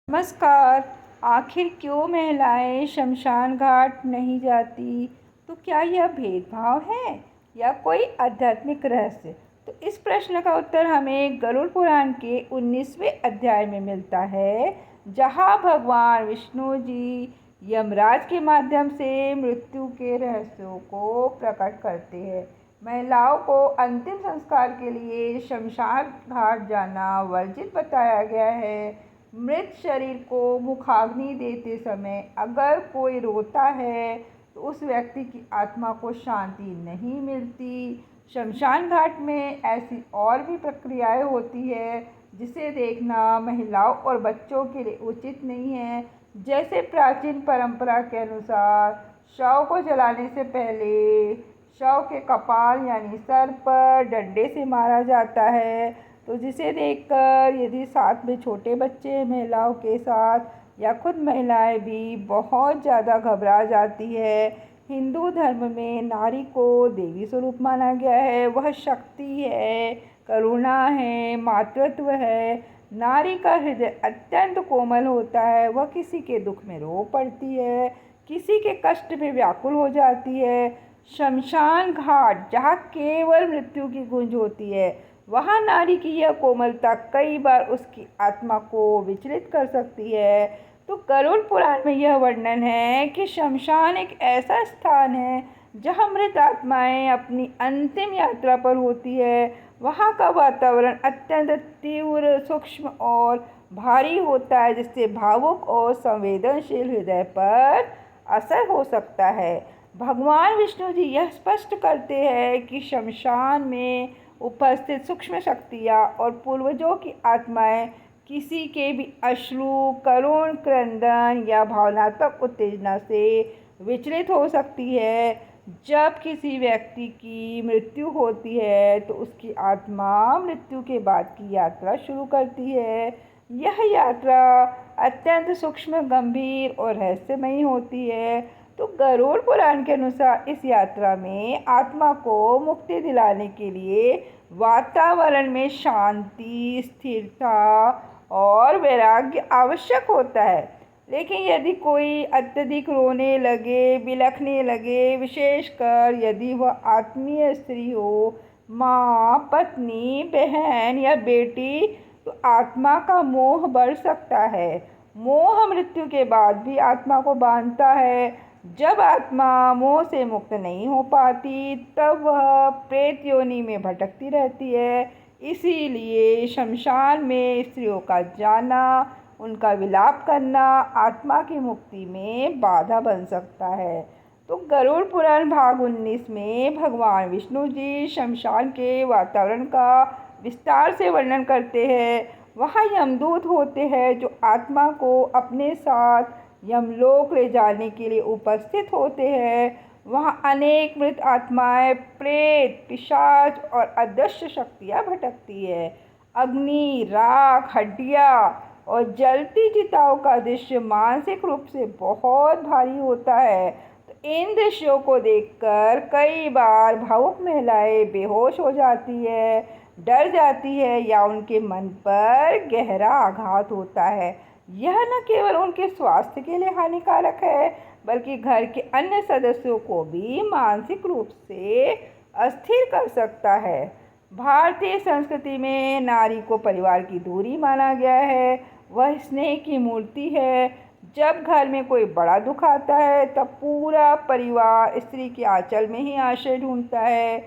नमस्कार। आखिर क्यों महिलाएं शमशान घाट नहीं जाती? तो क्या यह भेदभाव है या कोई आध्यात्मिक रहस्य? तो इस प्रश्न का उत्तर हमें गरुड़ पुराण के 19वें अध्याय में मिलता है, जहां भगवान विष्णु जी यमराज के माध्यम से मृत्यु के रहस्यों को प्रकट करते हैं। महिलाओं को अंतिम संस्कार के लिए शमशान घाट जाना वर्जित बताया गया है। मृत शरीर को मुखाग्नि देते समय अगर कोई रोता है तो उस व्यक्ति की आत्मा को शांति नहीं मिलती। शमशान घाट में ऐसी और भी प्रक्रियाएं होती है जिसे देखना महिलाओं और बच्चों के लिए उचित नहीं है। जैसे प्राचीन परंपरा के अनुसार शव को जलाने से पहले शव के कपाल यानी सर पर डंडे से मारा जाता है, तो जिसे देखकर यदि साथ में छोटे बच्चे महिलाओं के साथ या खुद महिलाएं भी बहुत ज़्यादा घबरा जाती है। हिंदू धर्म में नारी को देवी स्वरूप माना गया है। वह शक्ति है, करुणा है, मातृत्व है। नारी का हृदय अत्यंत कोमल होता है। वह किसी के दुख में रो पड़ती है, किसी के कष्ट में व्याकुल हो जाती है। शमशान घाट जहाँ केवल मृत्यु की गूंज होती है, वहाँ नारी की यह कोमलता कई बार उसकी आत्मा को विचलित कर सकती है। तो गरुड़ पुराण में यह वर्णन है कि शमशान एक ऐसा स्थान है जहाँ मृत आत्माएं अपनी अंतिम यात्रा पर होती है। वहाँ का वातावरण अत्यंत तीव्र, सूक्ष्म और भारी होता है, जिससे भावुक और संवेदनशील हृदय पर असर हो सकता है। भगवान विष्णु जी यह स्पष्ट करते हैं कि शमशान में उपस्थित सूक्ष्म शक्तियाँ और पूर्वजों की आत्माएं किसी के भी अश्रु, करुण क्रंदन या भावनात्मक उत्तेजना से विचलित हो सकती है। जब किसी व्यक्ति की मृत्यु होती है तो उसकी आत्मा मृत्यु के बाद की यात्रा शुरू करती है। यह यात्रा अत्यंत सूक्ष्म, गंभीर और रहस्यमयी होती है। तो गरुड़ पुराण के अनुसार इस यात्रा में आत्मा को मुक्ति दिलाने के लिए वातावरण में शांति, स्थिरता और वैराग्य आवश्यक होता है। लेकिन यदि कोई अत्यधिक रोने लगे, बिलखने लगे, विशेषकर यदि वह आत्मीय स्त्री हो, माँ, पत्नी, बहन या बेटी, तो आत्मा का मोह बढ़ सकता है। मोह मृत्यु के बाद भी आत्मा को बांधता है। जब आत्मा मोह से मुक्त नहीं हो पाती तब वह प्रेत योनि में भटकती रहती है। इसीलिए शमशान में स्त्रियों का जाना, उनका विलाप करना आत्मा की मुक्ति में बाधा बन सकता है। तो गरुड़ पुराण भाग 19 में भगवान विष्णु जी शमशान के वातावरण का विस्तार से वर्णन करते हैं। वहाँ यमदूत होते हैं जो आत्मा को अपने साथ यमलोक ले जाने के लिए उपस्थित होते हैं। वहाँ अनेक मृत आत्माएं, प्रेत, पिशाच और अदृश्य शक्तियाँ भटकती है। अग्नि, राख, हड्डियाँ और जलती चिताओं का दृश्य मानसिक रूप से बहुत भारी होता है। तो इन दृश्यों को देखकर कई बार भावुक महिलाएं बेहोश हो जाती है, डर जाती है या उनके मन पर गहरा आघात होता है। यह न केवल उनके स्वास्थ्य के लिए हानिकारक है, बल्कि घर के अन्य सदस्यों को भी मानसिक रूप से अस्थिर कर सकता है। भारतीय संस्कृति में नारी को परिवार की धुरी माना गया है। वह स्नेह की मूर्ति है। जब घर में कोई बड़ा दुख आता है तब पूरा परिवार स्त्री के आंचल में ही आश्रय ढूंढता है।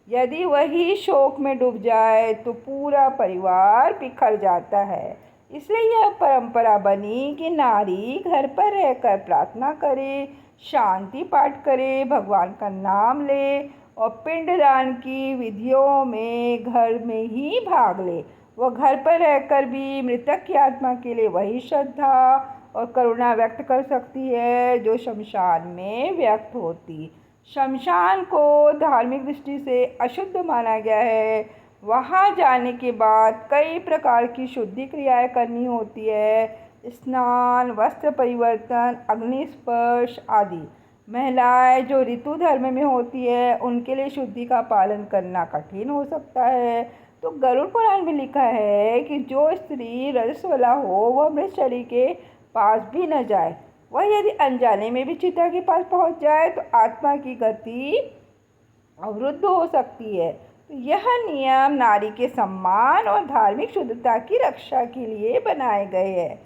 यदि वही शोक में डूब जाए तो पूरा परिवार बिखर जाता है। इसलिए यह परंपरा बनी कि नारी घर पर रहकर प्रार्थना करे, शांति पाठ करे, भगवान का नाम ले और पिंडदान की विधियों में घर में ही भाग ले। वह घर पर रहकर भी मृतक की आत्मा के लिए वही श्रद्धा और करुणा व्यक्त कर सकती है जो शमशान में व्यक्त होती। शमशान को धार्मिक दृष्टि से अशुद्ध माना गया है। वहाँ जाने के बाद कई प्रकार की शुद्धि क्रियाएं करनी होती है। स्नान, वस्त्र परिवर्तन, अग्नि स्पर्श आदि। महिलाएं जो ऋतु धर्म में होती है उनके लिए शुद्धि का पालन करना कठिन हो सकता है। तो गरुड़ पुराण में लिखा है कि जो स्त्री रजस्वला हो वह मृत शरीर के पास भी न जाए। वह यदि अनजाने में भी चिता के पास पहुंच जाए तो आत्मा की गति अवरुद्ध हो सकती है। तो यह नियम नारी के सम्मान और धार्मिक शुद्धता की रक्षा के लिए बनाए गए हैं।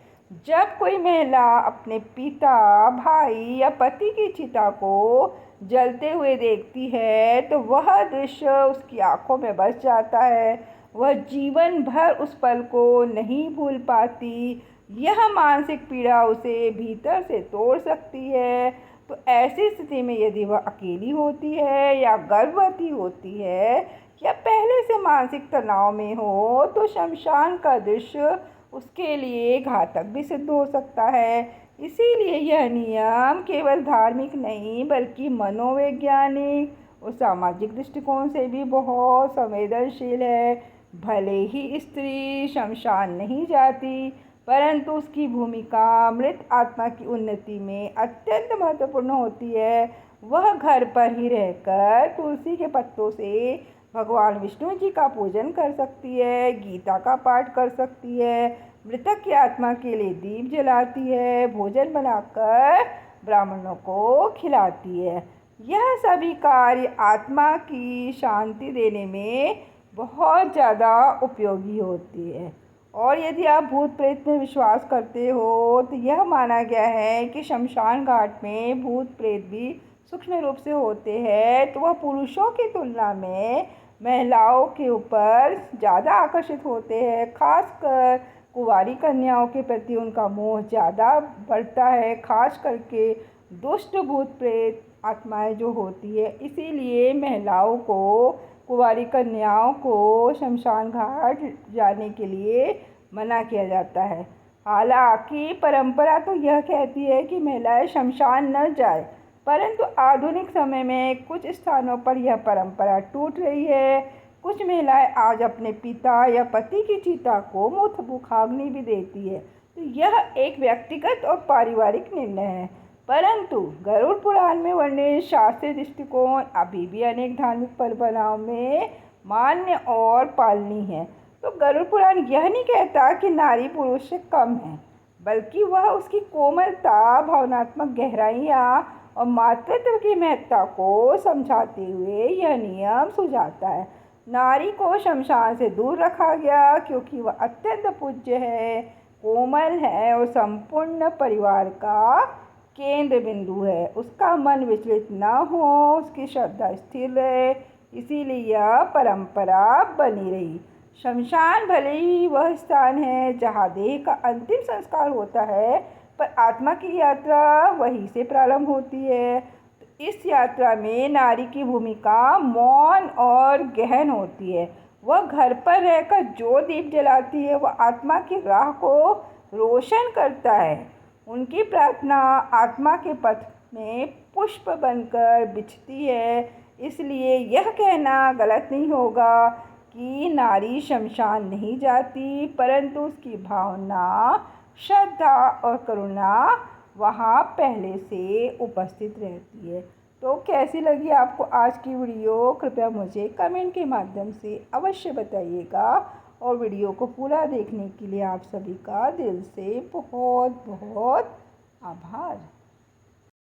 जब कोई महिला अपने पिता, भाई या पति की चिता को जलते हुए देखती है तो वह दृश्य उसकी आंखों में बस जाता है। वह जीवन भर उस पल को नहीं भूल पाती। यह मानसिक पीड़ा उसे भीतर से तोड़ सकती है। तो ऐसी स्थिति में यदि वह अकेली होती है या गर्भवती होती है या पहले से मानसिक तनाव में हो तो शमशान का दृश्य उसके लिए घातक भी सिद्ध हो सकता है। इसीलिए यह नियम केवल धार्मिक नहीं बल्कि मनोवैज्ञानिक और सामाजिक दृष्टिकोण से भी बहुत संवेदनशील है। भले ही स्त्री शमशान नहीं जाती परंतु उसकी भूमिका मृत आत्मा की उन्नति में अत्यंत महत्वपूर्ण होती है। वह घर पर ही रहकर तुलसी के पत्तों से भगवान विष्णु जी का पूजन कर सकती है, गीता का पाठ कर सकती है, मृतक की आत्मा के लिए दीप जलाती है, भोजन बनाकर ब्राह्मणों को खिलाती है। यह सभी कार्य आत्मा की शांति देने में बहुत ज़्यादा उपयोगी होती है। और यदि आप भूत प्रेत में विश्वास करते हो तो यह माना गया है कि शमशान घाट में भूत प्रेत भी सूक्ष्म रूप से होते हैं। तो वह पुरुषों की तुलना में महिलाओं के ऊपर ज़्यादा आकर्षित होते हैं। खासकर कुंवारी कन्याओं के प्रति उनका मोह ज़्यादा बढ़ता है, खास करके दुष्ट भूत प्रेत आत्माएं जो होती है। इसीलिए महिलाओं को, कुंवारी कन्याओं को शमशान घाट जाने के लिए मना किया जाता है। हालांकि परंपरा तो यह कहती है कि महिलाएं शमशान न जाए, परंतु आधुनिक समय में कुछ स्थानों पर यह परंपरा टूट रही है। कुछ महिलाएं आज अपने पिता या पति की चिता को मुखाग्नि भी देती है। तो यह एक व्यक्तिगत और पारिवारिक निर्णय है, परंतु गरुड़ पुराण में वर्णित शास्त्रीय दृष्टिकोण अभी भी अनेक धार्मिक परंपराओं में मान्य और पालनीय है। तो गरुड़ पुराण यह नहीं कहता कि नारी पुरुष से कम है, बल्कि वह उसकी कोमलता, भावनात्मक गहराइयाँ और मातृत्व की महत्ता को समझाते हुए यह नियम सुझाता है। नारी को शमशान से दूर रखा गया क्योंकि वह अत्यंत पूज्य है, कोमल है और संपूर्ण परिवार का केंद्र बिंदु है। उसका मन विचलित न हो, उसकी श्रद्धा स्थिर रहे, इसीलिए यह परंपरा बनी रही। शमशान भले ही वह स्थान है जहाँ देह का अंतिम संस्कार होता है, पर आत्मा की यात्रा वहीं से प्रारंभ होती है। तो इस यात्रा में नारी की भूमिका मौन और गहन होती है। वह घर पर रहकर जो दीप जलाती है वह आत्मा की राह को रोशन करता है। उनकी प्रार्थना आत्मा के पथ में पुष्प बनकर बिछती है। इसलिए यह कहना गलत नहीं होगा कि नारी शमशान नहीं जाती, परंतु उसकी भावना, श्रद्धा और करुणा वहाँ पहले से उपस्थित रहती है। तो कैसी लगी आपको आज की वीडियो? कृपया मुझे कमेंट के माध्यम से अवश्य बताइएगा। और वीडियो को पूरा देखने के लिए आप सभी का दिल से बहुत बहुत आभार।